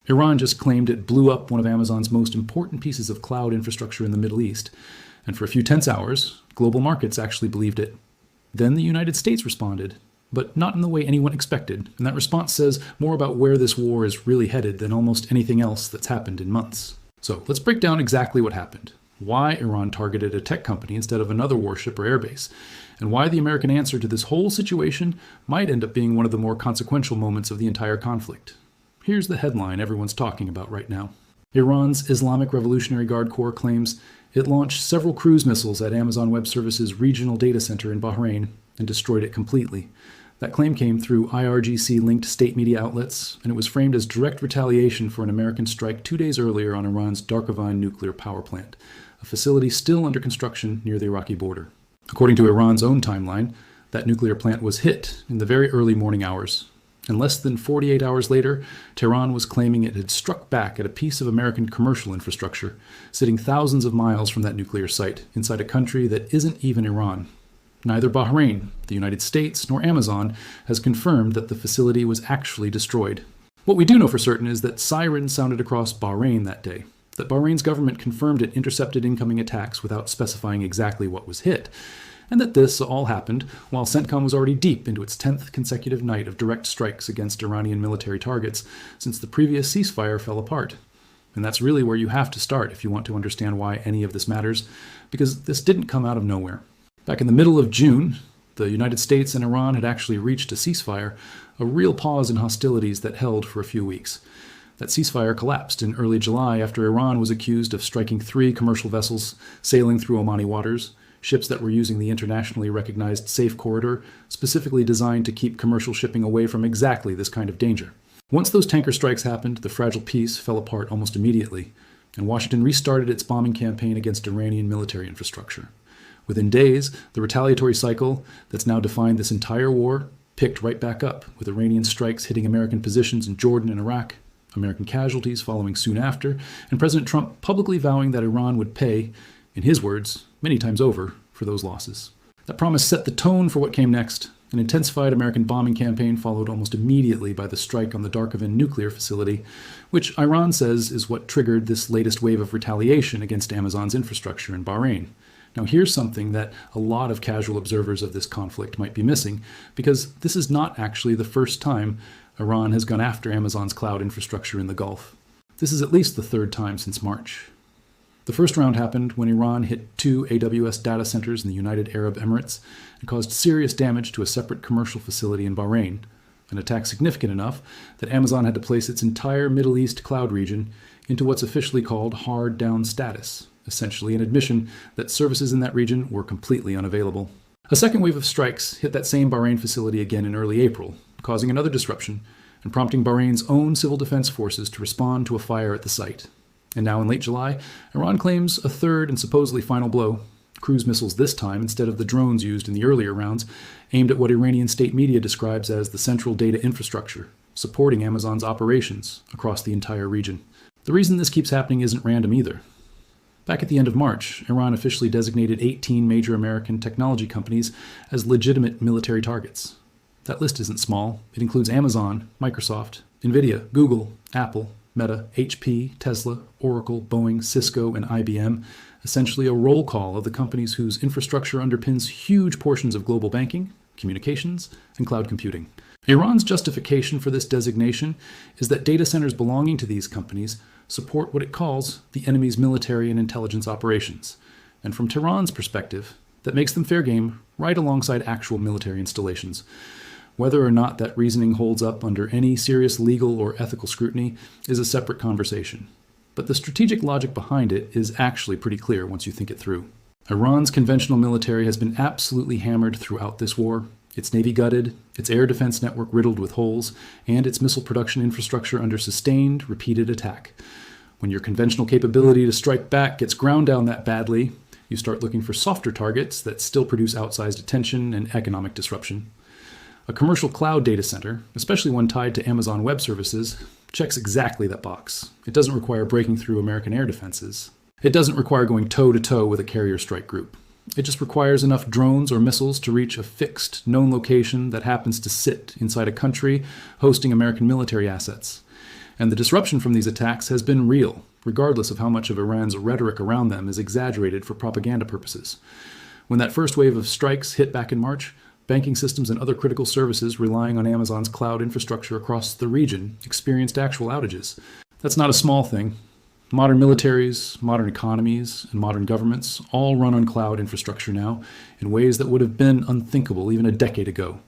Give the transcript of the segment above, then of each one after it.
Iran just claimed it blew up one of Amazon's most important pieces of cloud infrastructure in the Middle East, and for a few tense hours, global markets actually believed it. Then the United States responded, but not in the way anyone expected, and that response says more about where this war is really headed than almost anything else that's happened in months. So let's break down exactly what happened, why Iran targeted a tech company instead of another warship or airbase, and why the American answer to this whole situation might end up being one of the more consequential moments of the entire conflict. Here's the headline everyone's talking about right now. Iran's Islamic Revolutionary Guard Corps claims it launched several cruise missiles at Amazon Web Services' regional data center in Bahrain and destroyed it completely. That claim came through IRGC-linked state media outlets, and it was framed as direct retaliation for an American strike 2 days earlier on Iran's Darkhavine nuclear power plant, a facility still under construction near the Iraqi border. According to Iran's own timeline, that nuclear plant was hit in the very early morning hours. And less than 48 hours later, Tehran was claiming it had struck back at a piece of American commercial infrastructure, sitting thousands of miles from that nuclear site, inside a country that isn't even Iran. Neither Bahrain, the United States, nor Amazon has confirmed that the facility was actually destroyed. What we do know for certain is that sirens sounded across Bahrain that day, that Bahrain's government confirmed it intercepted incoming attacks without specifying exactly what was hit, and that this all happened while CENTCOM was already deep into its 10th consecutive night of direct strikes against Iranian military targets since the previous ceasefire fell apart. And that's really where you have to start if you want to understand why any of this matters, because this didn't come out of nowhere. Back in the middle of June, the United States and Iran had actually reached a ceasefire, a real pause in hostilities that held for a few weeks. That ceasefire collapsed in early July after Iran was accused of striking 3 commercial vessels sailing through Omani waters, ships that were using the internationally recognized safe corridor, specifically designed to keep commercial shipping away from exactly this kind of danger. Once those tanker strikes happened, the fragile peace fell apart almost immediately, and Washington restarted its bombing campaign against Iranian military infrastructure. Within days, the retaliatory cycle that's now defined this entire war picked right back up, with Iranian strikes hitting American positions in Jordan and Iraq, American casualties following soon after, and President Trump publicly vowing that Iran would pay, in his words, many times over, for those losses. That promise set the tone for what came next. An intensified American bombing campaign followed almost immediately by the strike on the Darkhavine nuclear facility, which Iran says is what triggered this latest wave of retaliation against Amazon's infrastructure in Bahrain. Now here's something that a lot of casual observers of this conflict might be missing, because this is not actually the first time Iran has gone after Amazon's cloud infrastructure in the Gulf. This is at least the 3rd time since March. The first round happened when Iran hit 2 AWS data centers in the United Arab Emirates and caused serious damage to a separate commercial facility in Bahrain, an attack significant enough that Amazon had to place its entire Middle East cloud region into what's officially called hard down status, essentially an admission that services in that region were completely unavailable. A second wave of strikes hit that same Bahrain facility again in early April, causing another disruption and prompting Bahrain's own civil defense forces to respond to a fire at the site. And now in late July, Iran claims a third and supposedly final blow, cruise missiles this time instead of the drones used in the earlier rounds, aimed at what Iranian state media describes as the central data infrastructure, supporting Amazon's operations across the entire region. The reason this keeps happening isn't random either. Back at the end of March, Iran officially designated 18 major American technology companies as legitimate military targets. That list isn't small. It includes Amazon, Microsoft, Nvidia, Google, Apple, Meta, HP, Tesla, Oracle, Boeing, Cisco, and IBM, essentially a roll call of the companies whose infrastructure underpins huge portions of global banking, communications, and cloud computing. Iran's justification for this designation is that data centers belonging to these companies support what it calls the enemy's military and intelligence operations. And from Tehran's perspective, that makes them fair game right alongside actual military installations. Whether or not that reasoning holds up under any serious legal or ethical scrutiny is a separate conversation. But the strategic logic behind it is actually pretty clear once you think it through. Iran's conventional military has been absolutely hammered throughout this war, its navy gutted, its air defense network riddled with holes, and its missile production infrastructure under sustained, repeated attack. When your conventional capability to strike back gets ground down that badly, you start looking for softer targets that still produce outsized attention and economic disruption. A commercial cloud data center, especially one tied to Amazon Web Services, checks exactly that box. It doesn't require breaking through American air defenses. It doesn't require going toe-to-toe with a carrier strike group. It just requires enough drones or missiles to reach a fixed, known location that happens to sit inside a country hosting American military assets. And the disruption from these attacks has been real, regardless of how much of Iran's rhetoric around them is exaggerated for propaganda purposes. When that first wave of strikes hit back in March, banking systems and other critical services relying on Amazon's cloud infrastructure across the region experienced actual outages. That's not a small thing. Modern militaries, modern economies, and modern governments all run on cloud infrastructure now in ways that would have been unthinkable even a decade ago.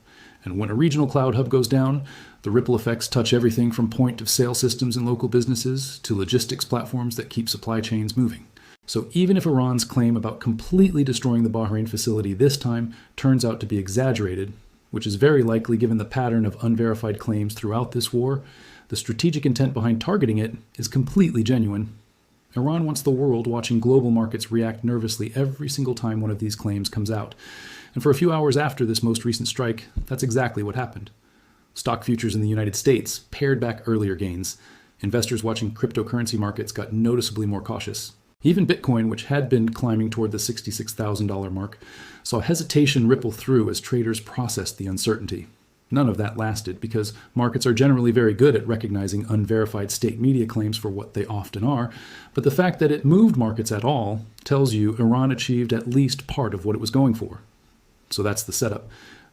And when a regional cloud hub goes down, the ripple effects touch everything from point-of-sale systems in local businesses to logistics platforms that keep supply chains moving. So even if Iran's claim about completely destroying the Bahrain facility this time turns out to be exaggerated, which is very likely given the pattern of unverified claims throughout this war, the strategic intent behind targeting it is completely genuine. Iran wants the world watching global markets react nervously every single time one of these claims comes out. And for a few hours after this most recent strike, that's exactly what happened. Stock futures in the United States pared back earlier gains. Investors watching cryptocurrency markets got noticeably more cautious. Even Bitcoin, which had been climbing toward the $66,000 mark, saw hesitation ripple through as traders processed the uncertainty. None of that lasted because markets are generally very good at recognizing unverified state media claims for what they often are, but the fact that it moved markets at all tells you Iran achieved at least part of what it was going for. So that's the setup.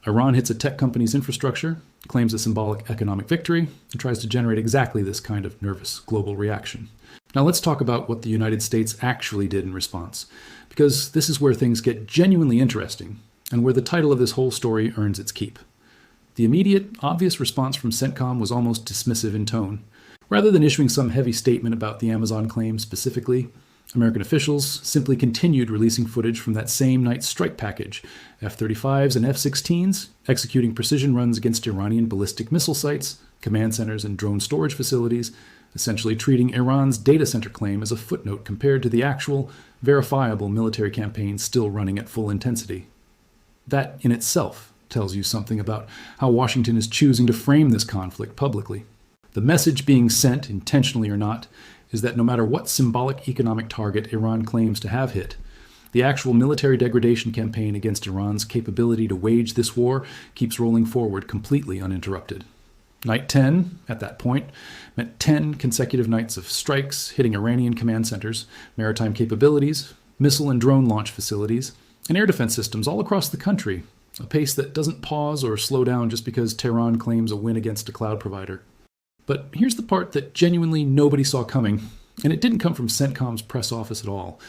Iran hits a tech company's infrastructure, claims a symbolic economic victory, and tries to generate exactly this kind of nervous global reaction. Now let's talk about what the United States actually did in response, because this is where things get genuinely interesting, and where the title of this whole story earns its keep. The immediate, obvious response from CENTCOM was almost dismissive in tone. Rather than issuing some heavy statement about the Amazon claim specifically, American officials simply continued releasing footage from that same night's strike package, F-35s and F-16s, executing precision runs against Iranian ballistic missile sites, command centers, and drone storage facilities, essentially treating Iran's data center claim as a footnote compared to the actual, verifiable military campaign still running at full intensity. That in itself tells you something about how Washington is choosing to frame this conflict publicly. The message being sent, intentionally or not, is that no matter what symbolic economic target Iran claims to have hit, the actual military degradation campaign against Iran's capability to wage this war keeps rolling forward completely uninterrupted. Night 10, at that point, meant 10 consecutive nights of strikes hitting Iranian command centers, maritime capabilities, missile and drone launch facilities, and air defense systems all across the country, a pace that doesn't pause or slow down just because Tehran claims a win against a cloud provider. But here's the part that genuinely nobody saw coming, and it didn't come from CENTCOM's press office at all.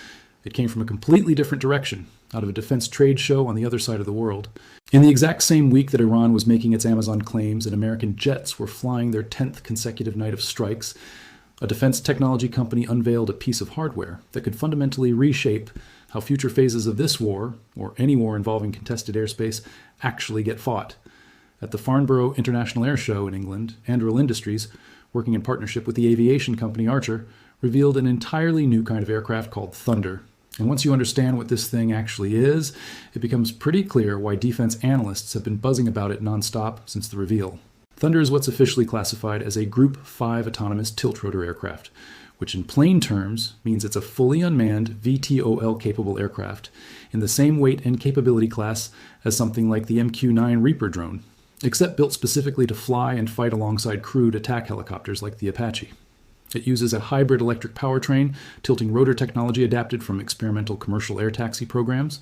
It came from a completely different direction, out of a defense trade show on the other side of the world. In the exact same week that Iran was making its Amazon claims and American jets were flying their 10th consecutive night of strikes, a defense technology company unveiled a piece of hardware that could fundamentally reshape how future phases of this war, or any war involving contested airspace, actually get fought. At the Farnborough International Air Show in England, Anduril Industries, working in partnership with the aviation company Archer, revealed an entirely new kind of aircraft called Thunder. And once you understand what this thing actually is, it becomes pretty clear why defense analysts have been buzzing about it nonstop since the reveal. Thunder is what's officially classified as a Group 5 autonomous tilt-rotor aircraft, which in plain terms means it's a fully unmanned VTOL-capable aircraft in the same weight and capability class as something like the MQ-9 Reaper drone, except built specifically to fly and fight alongside crewed attack helicopters like the Apache. It uses a hybrid electric powertrain, tilting rotor technology adapted from experimental commercial air taxi programs,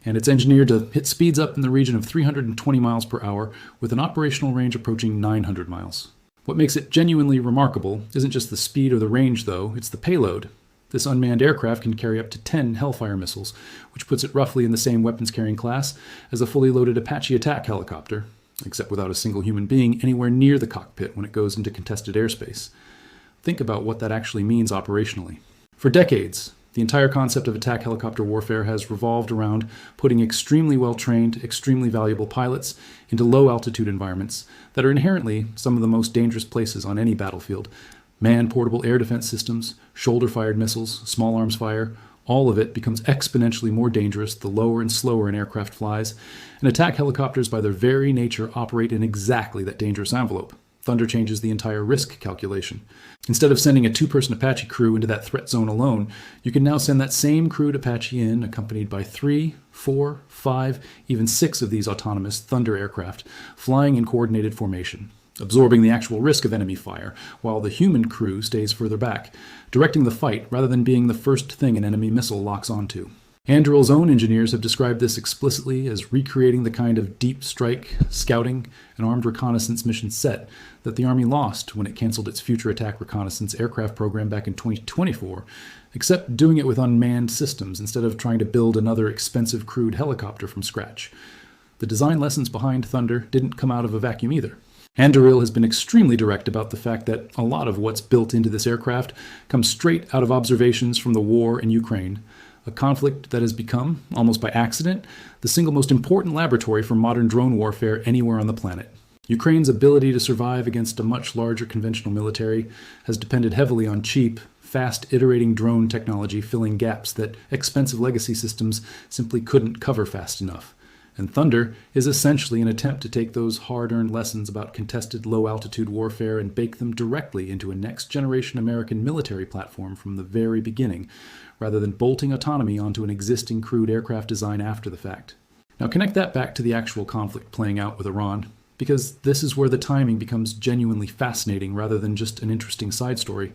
and it's engineered to hit speeds up in the region of 320 miles per hour with an operational range approaching 900 miles. What makes it genuinely remarkable isn't just the speed or the range, though, it's the payload. This unmanned aircraft can carry up to 10 Hellfire missiles, which puts it roughly in the same weapons-carrying class as a fully loaded Apache attack helicopter, except without a single human being anywhere near the cockpit when it goes into contested airspace. Think about what that actually means operationally. For decades, the entire concept of attack helicopter warfare has revolved around putting extremely well-trained, extremely valuable pilots into low-altitude environments that are inherently some of the most dangerous places on any battlefield. Manned portable air defense systems, shoulder-fired missiles, small arms fire, all of it becomes exponentially more dangerous the lower and slower an aircraft flies, and attack helicopters by their very nature operate in exactly that dangerous envelope. Thunder changes the entire risk calculation. Instead of sending a two-person Apache crew into that threat zone alone, you can now send that same crewed Apache in, accompanied by 3, 4, 5, even 6 of these autonomous Thunder aircraft, flying in coordinated formation. absorbing the actual risk of enemy fire, while the human crew stays further back, directing the fight rather than being the first thing an enemy missile locks onto. Anduril's own engineers have described this explicitly as recreating the kind of deep strike, scouting, and armed reconnaissance mission set that the Army lost when it canceled its Future Attack Reconnaissance aircraft program back in 2024, except doing it with unmanned systems instead of trying to build another expensive crewed helicopter from scratch. The design lessons behind Thunder didn't come out of a vacuum either. Anduril has been extremely direct about the fact that a lot of what's built into this aircraft comes straight out of observations from the war in Ukraine, a conflict that has become, almost by accident, the single most important laboratory for modern drone warfare anywhere on the planet. Ukraine's ability to survive against a much larger conventional military has depended heavily on cheap, fast iterating drone technology filling gaps that expensive legacy systems simply couldn't cover fast enough. And Thunder is essentially an attempt to take those hard-earned lessons about contested low-altitude warfare and bake them directly into a next-generation American military platform from the very beginning, rather than bolting autonomy onto an existing crewed aircraft design after the fact. Now connect that back to the actual conflict playing out with Iran, because this is where the timing becomes genuinely fascinating rather than just an interesting side story.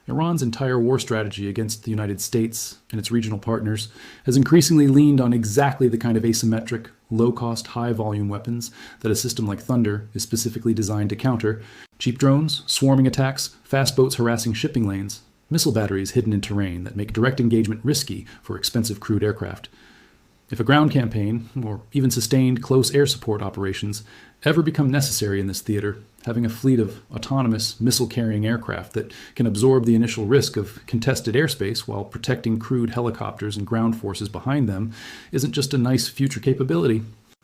Iran's entire war strategy against the United States and its regional partners has increasingly leaned on exactly the kind of asymmetric, low-cost, high-volume weapons that a system like Thunder is specifically designed to counter: cheap drones, swarming attacks, fast boats harassing shipping lanes, missile batteries hidden in terrain that make direct engagement risky for expensive crewed aircraft. If a ground campaign, or even sustained close air support operations, ever become necessary in this theater, having a fleet of autonomous missile-carrying aircraft that can absorb the initial risk of contested airspace while protecting crewed helicopters and ground forces behind them isn't just a nice future capability.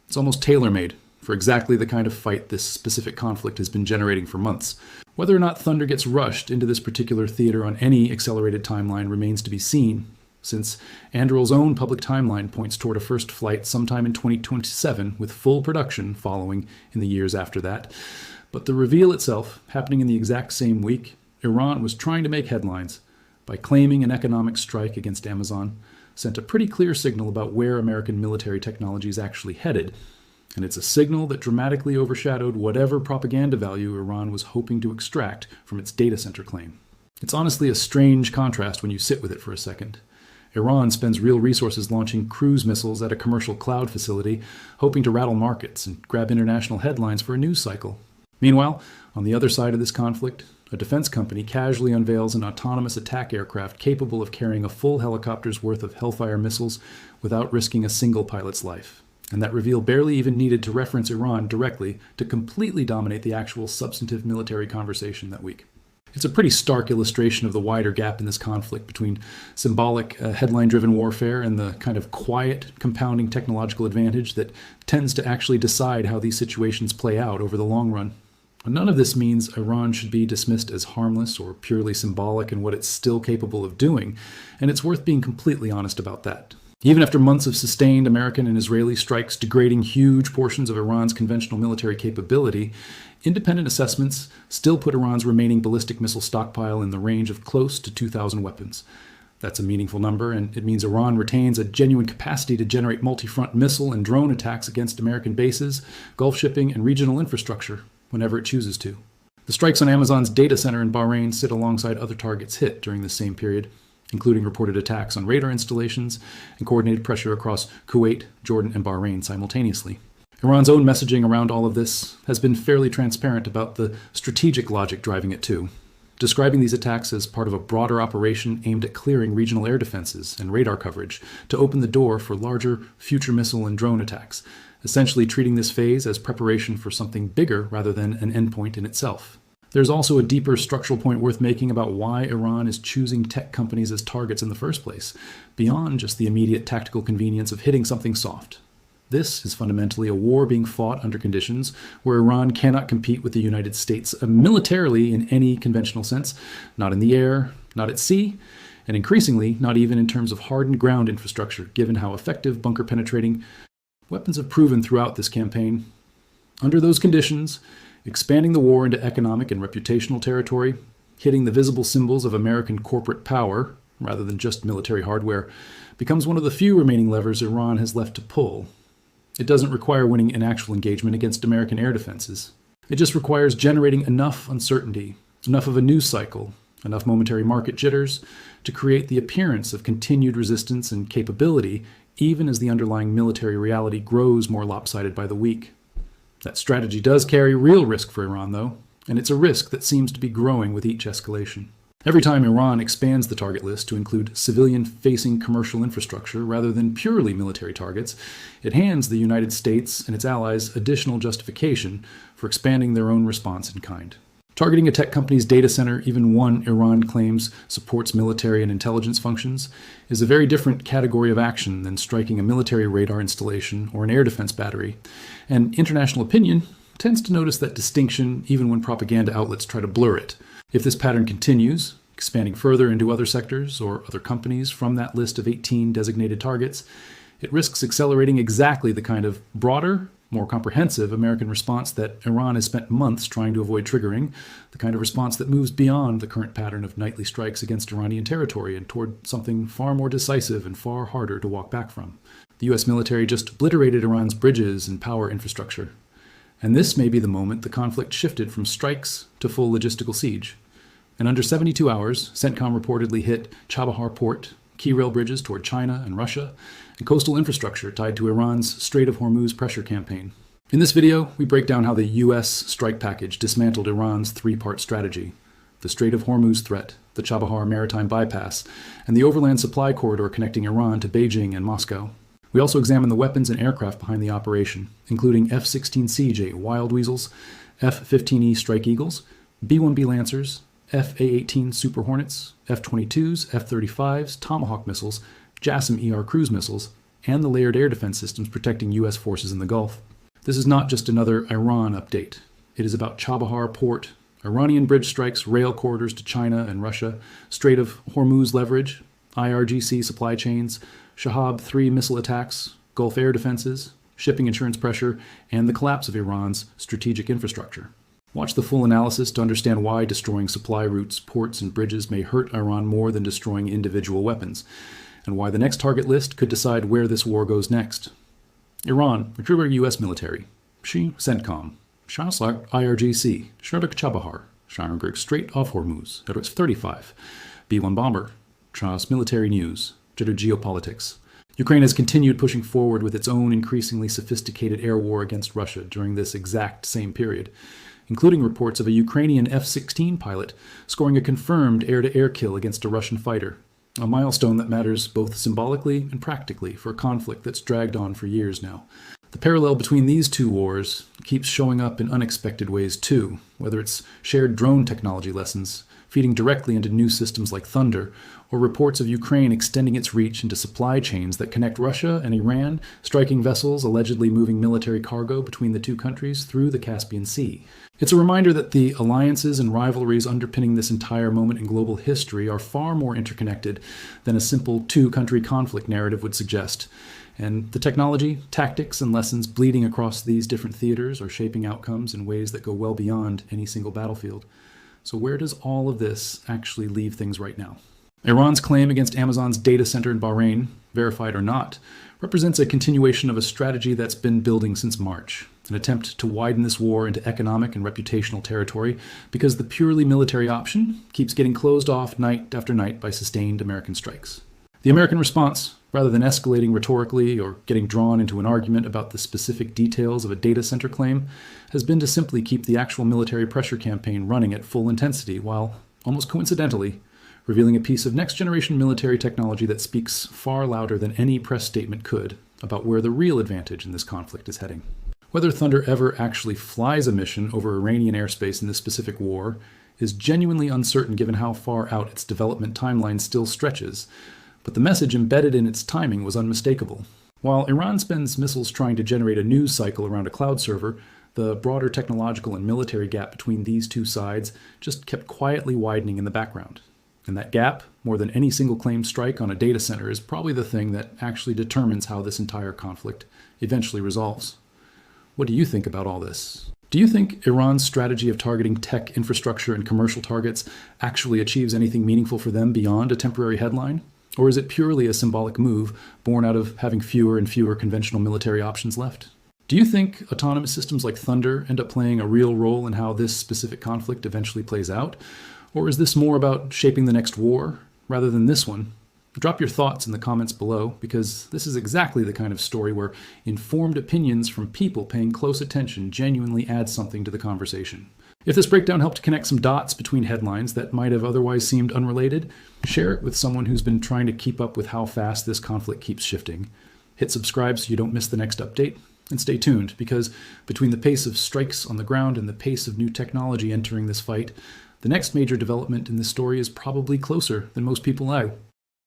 It's almost tailor-made for exactly the kind of fight this specific conflict has been generating for months. Whether or not Thunder gets rushed into this particular theater on any accelerated timeline remains to be seen, since Anduril's own public timeline points toward a first flight sometime in 2027 with full production following in the years after that. But the reveal itself, happening in the exact same week, Iran was trying to make headlines by claiming an economic strike against Amazon, sent a pretty clear signal about where American military technology is actually headed. And it's a signal that dramatically overshadowed whatever propaganda value Iran was hoping to extract from its data center claim. It's honestly a strange contrast when you sit with it for a second. Iran spends real resources launching cruise missiles at a commercial cloud facility, hoping to rattle markets and grab international headlines for a news cycle. Meanwhile, on the other side of this conflict, a defense company casually unveils an autonomous attack aircraft capable of carrying a full helicopter's worth of Hellfire missiles without risking a single pilot's life. And that reveal barely even needed to reference Iran directly to completely dominate the actual substantive military conversation that week. It's a pretty stark illustration of the wider gap in this conflict between symbolic, headline-driven warfare and the kind of quiet, compounding technological advantage that tends to actually decide how these situations play out over the long run. None of this means Iran should be dismissed as harmless or purely symbolic in what it's still capable of doing, and it's worth being completely honest about that. Even after months of sustained American and Israeli strikes degrading huge portions of Iran's conventional military capability, independent assessments still put Iran's remaining ballistic missile stockpile in the range of close to 2,000 weapons. That's a meaningful number, and it means Iran retains a genuine capacity to generate multi-front missile and drone attacks against American bases, Gulf shipping, and regional infrastructure whenever it chooses to. The strikes on Amazon's data center in Bahrain sit alongside other targets hit during this same period, including reported attacks on radar installations and coordinated pressure across Kuwait, Jordan, and Bahrain simultaneously. Iran's own messaging around all of this has been fairly transparent about the strategic logic driving it too, describing these attacks as part of a broader operation aimed at clearing regional air defenses and radar coverage to open the door for larger future missile and drone attacks, essentially treating this phase as preparation for something bigger rather than an endpoint in itself. There's also a deeper structural point worth making about why Iran is choosing tech companies as targets in the first place, beyond just the immediate tactical convenience of hitting something soft. This is fundamentally a war being fought under conditions where Iran cannot compete with the United States militarily in any conventional sense, not in the air, not at sea, and increasingly not even in terms of hardened ground infrastructure, given how effective bunker-penetrating weapons have proven throughout this campaign. Under those conditions, expanding the war into economic and reputational territory, hitting the visible symbols of American corporate power, rather than just military hardware, becomes one of the few remaining levers Iran has left to pull. It doesn't require winning an actual engagement against American air defenses. It just requires generating enough uncertainty, enough of a news cycle, enough momentary market jitters to create the appearance of continued resistance and capability, even as the underlying military reality grows more lopsided by the week. That strategy does carry real risk for Iran, though, and it's a risk that seems to be growing with each escalation. Every time Iran expands the target list to include civilian-facing commercial infrastructure rather than purely military targets, it hands the United States and its allies additional justification for expanding their own response in kind. Targeting a tech company's data center, even one Iran claims supports military and intelligence functions, is a very different category of action than striking a military radar installation or an air defense battery, and international opinion tends to notice that distinction even when propaganda outlets try to blur it. If this pattern continues, expanding further into other sectors or other companies from that list of 18 designated targets, it risks accelerating exactly the kind of broader, more comprehensive American response that Iran has spent months trying to avoid triggering, the kind of response that moves beyond the current pattern of nightly strikes against Iranian territory and toward something far more decisive and far harder to walk back from. The US military just obliterated Iran's bridges and power infrastructure. And this may be the moment the conflict shifted from strikes to full logistical siege. In under 72 hours, CENTCOM reportedly hit Chabahar port, key rail bridges toward China and Russia, and coastal infrastructure tied to Iran's Strait of Hormuz pressure campaign. In this video, we break down how the US strike package dismantled Iran's three-part strategy: the Strait of Hormuz threat, the Chabahar maritime bypass, and the overland supply corridor connecting Iran to Beijing and Moscow. We also examine the weapons and aircraft behind the operation, including F-16C Wild Weasels, F-15E Strike Eagles, B-1B Lancers, F-A-18 Super Hornets, F-22s, F-35s, Tomahawk missiles, JASSM-ER cruise missiles, and the layered air defense systems protecting U.S. forces in the Gulf. This is not just another Iran update. It is about Chabahar port, Iranian bridge strikes, rail corridors to China and Russia, Strait of Hormuz leverage, IRGC supply chains, Shahab-3 missile attacks, Gulf air defenses, shipping insurance pressure, and the collapse of Iran's strategic infrastructure. Watch the full analysis to understand why destroying supply routes, ports, and bridges may hurt Iran more than destroying individual weapons, and why the next target list could decide where this war goes next. Iran, retriever U.S. military. Shi CENTCOM. Shahslag IRGC. Shardak Chabahar. Sharangrig Strait of Hormuz. Eretz 35. B-1 bomber. Chas military news. Jitter geopolitics. Ukraine has continued pushing forward with its own increasingly sophisticated air war against Russia during this exact same period, including reports of a Ukrainian F-16 pilot scoring a confirmed air-to-air kill against a Russian fighter, a milestone that matters both symbolically and practically for a conflict that's dragged on for years now. The parallel between these two wars keeps showing up in unexpected ways too, whether it's shared drone technology lessons, feeding directly into new systems like Thunder, or reports of Ukraine extending its reach into supply chains that connect Russia and Iran, striking vessels allegedly moving military cargo between the two countries through the Caspian Sea. It's a reminder that the alliances and rivalries underpinning this entire moment in global history are far more interconnected than a simple two-country conflict narrative would suggest. And the technology, tactics, and lessons bleeding across these different theaters are shaping outcomes in ways that go well beyond any single battlefield. So where does all of this actually leave things right now? Iran's claim against Amazon's data center in Bahrain, verified or not, represents a continuation of a strategy that's been building since March, an attempt to widen this war into economic and reputational territory because the purely military option keeps getting closed off night after night by sustained American strikes. The American response, rather than escalating rhetorically or getting drawn into an argument about the specific details of a data center claim, has been to simply keep the actual military pressure campaign running at full intensity while, almost coincidentally, revealing a piece of next-generation military technology that speaks far louder than any press statement could about where the real advantage in this conflict is heading. Whether Thunder ever actually flies a mission over Iranian airspace in this specific war is genuinely uncertain given how far out its development timeline still stretches, but the message embedded in its timing was unmistakable. While Iran spends missiles trying to generate a news cycle around a cloud server, the broader technological and military gap between these two sides just kept quietly widening in the background. And that gap, more than any single claimed strike on a data center, is probably the thing that actually determines how this entire conflict eventually resolves. What do you think about all this? Do you think Iran's strategy of targeting tech infrastructure and commercial targets actually achieves anything meaningful for them beyond a temporary headline? Or is it purely a symbolic move born out of having fewer and fewer conventional military options left? Do you think autonomous systems like Thunder end up playing a real role in how this specific conflict eventually plays out? Or is this more about shaping the next war rather than this one? Drop your thoughts in the comments below, because this is exactly the kind of story where informed opinions from people paying close attention genuinely add something to the conversation. If this breakdown helped connect some dots between headlines that might have otherwise seemed unrelated, share it with someone who's been trying to keep up with how fast this conflict keeps shifting. Hit subscribe so you don't miss the next update. And stay tuned, because between the pace of strikes on the ground and the pace of new technology entering this fight, the next major development in this story is probably closer than most people know.